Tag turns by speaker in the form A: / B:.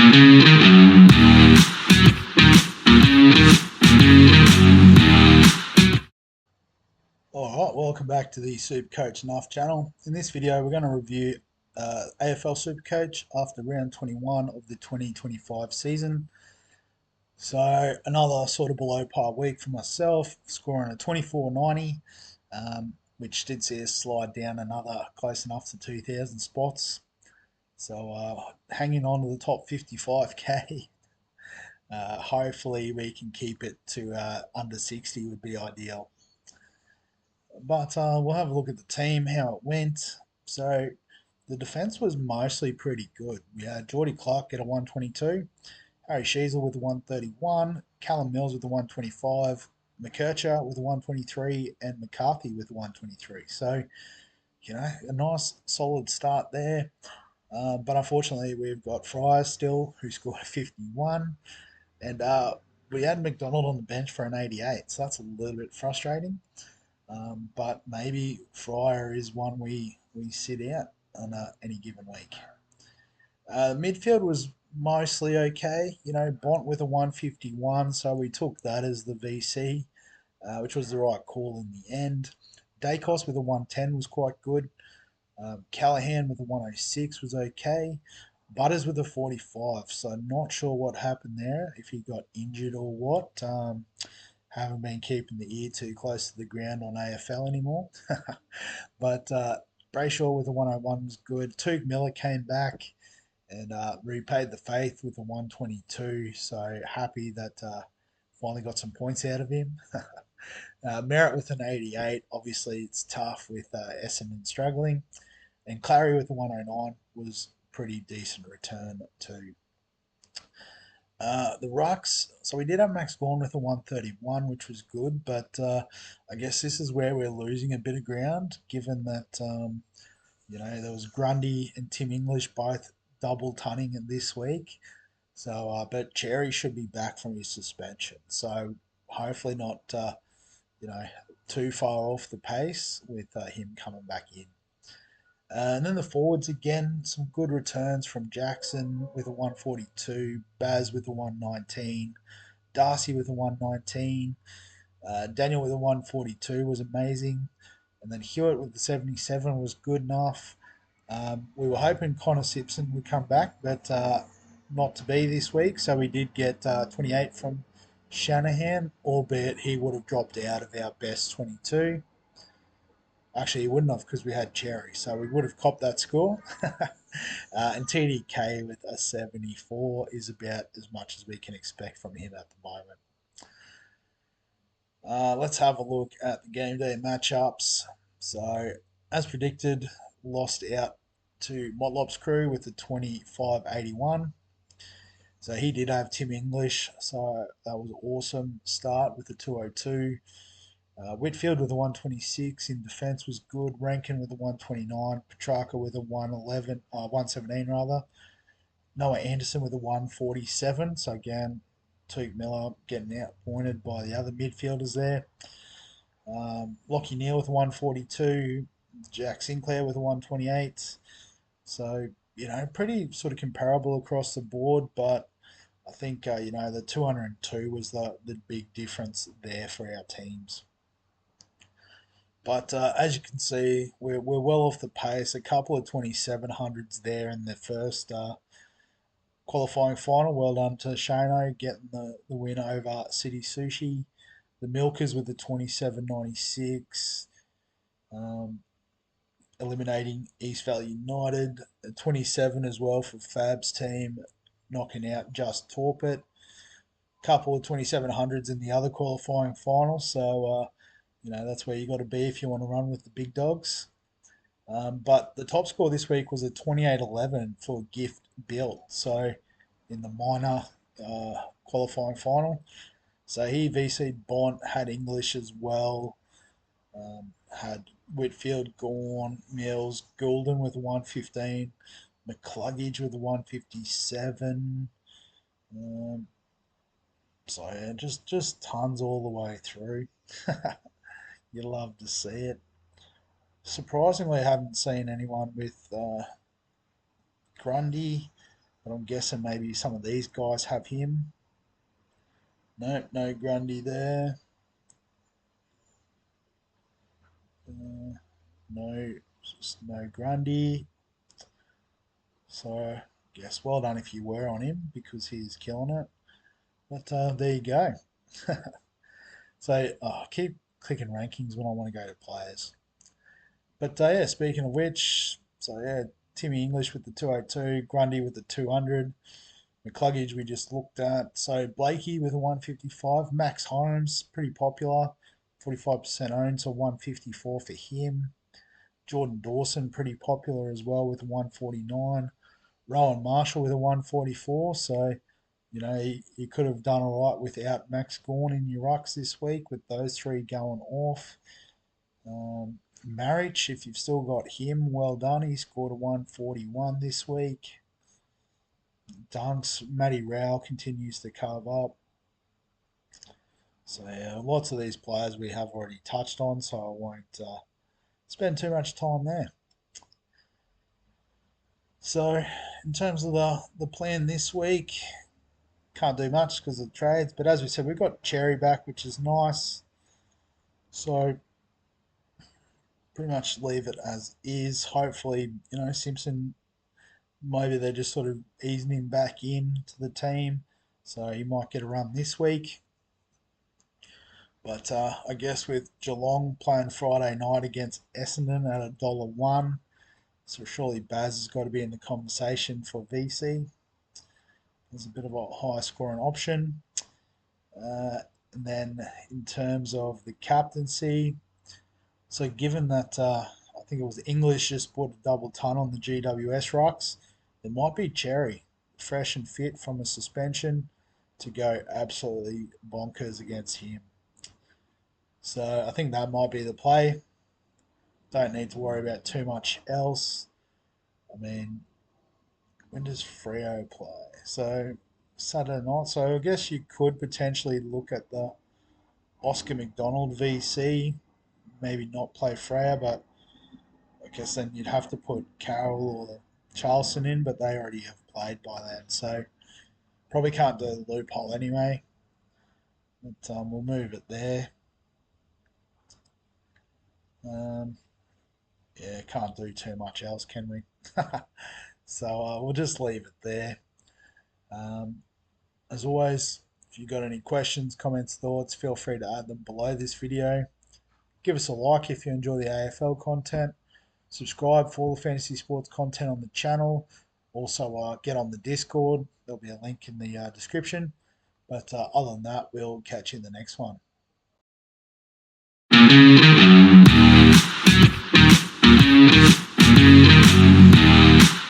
A: Alright, welcome back to the Supercoach Nuff channel. In this video we're going to review AFL Supercoach after round 21 of the 2025 season. So another sort of below par week for myself, scoring a 24.90, which did see us slide down another close enough to 2,000 spots. So hanging on to the top 55k. Hopefully we can keep it to under 60 would be ideal. But we'll have a look at the team, how it went. So the defence was mostly pretty good. We had Geordie Clark get a 122, Harry Sheezel with a 131, Callum Mills with a 125, McKercher with a 123, and McCarthy with a 123. So, a nice solid start there. But unfortunately, we've got Fryer still, who scored a 51. And we had McDonald on the bench for an 88. So that's a little bit frustrating. But maybe Fryer is one we sit out on any given week. Midfield was mostly okay. Bont with a 151, so we took that as the VC, which was the right call in the end. Dacos with a 110 was quite good. Callahan with a 106 was okay. Butters with a 45, so not sure what happened there, if he got injured or what. Haven't been keeping the ear too close to the ground on AFL anymore. But Brayshaw with a 101 was good. Toog Miller came back and repaid the faith with a 122. So happy that finally got some points out of him. Merritt with an 88. Obviously, it's tough with Essendon struggling. And Clary with a 109 was pretty decent return too. The rucks, so we did have Max Gawn with a 131, which was good, but I guess this is where we're losing a bit of ground, given that there was Grundy and Tim English both double tunning in this week. So, but Cherry should be back from his suspension, so hopefully not too far off the pace with him coming back in. And then the forwards again, some good returns from Jackson with a 142, Baz with a 119, Darcy with a 119, Daniel with a 142 was amazing, and then Hewitt with the 77 was good enough. We were hoping Connor Simpson would come back, but not to be this week, so we did get 28 from Shanahan, albeit he would have dropped out of our best 22. Actually, he wouldn't have because we had Cherry, so we would have copped that score. And TDK with a 74 is about as much as we can expect from him at the moment. Let's have a look at the game day matchups. So, as predicted, lost out to Motlop's crew with a 25-81. So he did have Tim English, so that was an awesome start with the 202. Whitfield with a 126 in defence was good. Rankin with a 129. Petrarca with a 117 rather. Noah Anderson with a 147. So again, Toog Miller getting outpointed by the other midfielders there. Lockie Neal with a 142. Jack Sinclair with a 128. So, pretty sort of comparable across the board, but I think, the 202 was the big difference there for our teams. But as you can see, we're well off the pace. A couple of 2700s there in the first qualifying final. Well done to Shano getting the win over City Sushi. The Milkers with the 2796, eliminating East Valley United. 27 as well for Fab's team, knocking out Just Torpit. Couple of 2700s in the other qualifying final. So, that's where you got to be if you want to run with the big dogs. But the top score this week was a 28-11 for Gift Built. So in the minor qualifying final. So he VC'd Bont, had English as well, had Whitfield, Gawn, Mills, Goulden with a 115, McCluggage with a 157. So yeah, just tons all the way through. You love to see it. Surprisingly, I haven't seen anyone with Grundy, but I'm guessing maybe some of these guys have him. No, no Grundy there. No, no Grundy. So, guess well done if you were on him because he's killing it. But there you go. So, I keep clicking rankings when I want to go to players. But yeah, speaking of which, so yeah, Timmy English with the 202, Grundy with the 200, McCluggage we just looked at. So Blakey with a 155, Max Holmes, pretty popular, 45% owned, so 154 for him. Jordan Dawson, pretty popular as well with a 149. Rowan Marshall with a 144, so you could have done all right without Max Gawn in your rucks this week with those three going off. Marriage, if you've still got him, well done. He scored a 141 this week. Dunks, Matty Rowell continues to carve up. So, yeah, lots of these players we have already touched on, so I won't spend too much time there. So, in terms of the plan this week, can't do much because of the trades, but as we said, we've got Cherry back, which is nice. So, pretty much leave it as is. Hopefully, Simpson, maybe they're just sort of easing him back in to the team, so he might get a run this week. But I guess with Geelong playing Friday night against Essendon at $1, so surely Baz has got to be in the conversation for VC. There's a bit of a high scoring option. And then in terms of the captaincy, so given that I think it was English just put a double ton on the GWS rucks, it might be Cherry, fresh and fit from a suspension, to go absolutely bonkers against him. So I think that might be the play. Don't need to worry about too much else. I mean, when does Freo play? So Saturday night. So I guess you could potentially look at the Oscar McDonald VC. Maybe not play Freo, but I guess then you'd have to put Carroll or Charleston in, but they already have played by then. So probably can't do the loophole anyway. But we'll move it there. Um, yeah, can't do too much else, can we? So we'll just leave it there. Um, as always, if you've got any questions, comments, thoughts, feel free to add them below this video. Give us a like if you enjoy the AFL content. Subscribe for all the fantasy sports content on the channel. Also, get on the Discord. There'll be a link in the description. But other than that, we'll catch you in the next one.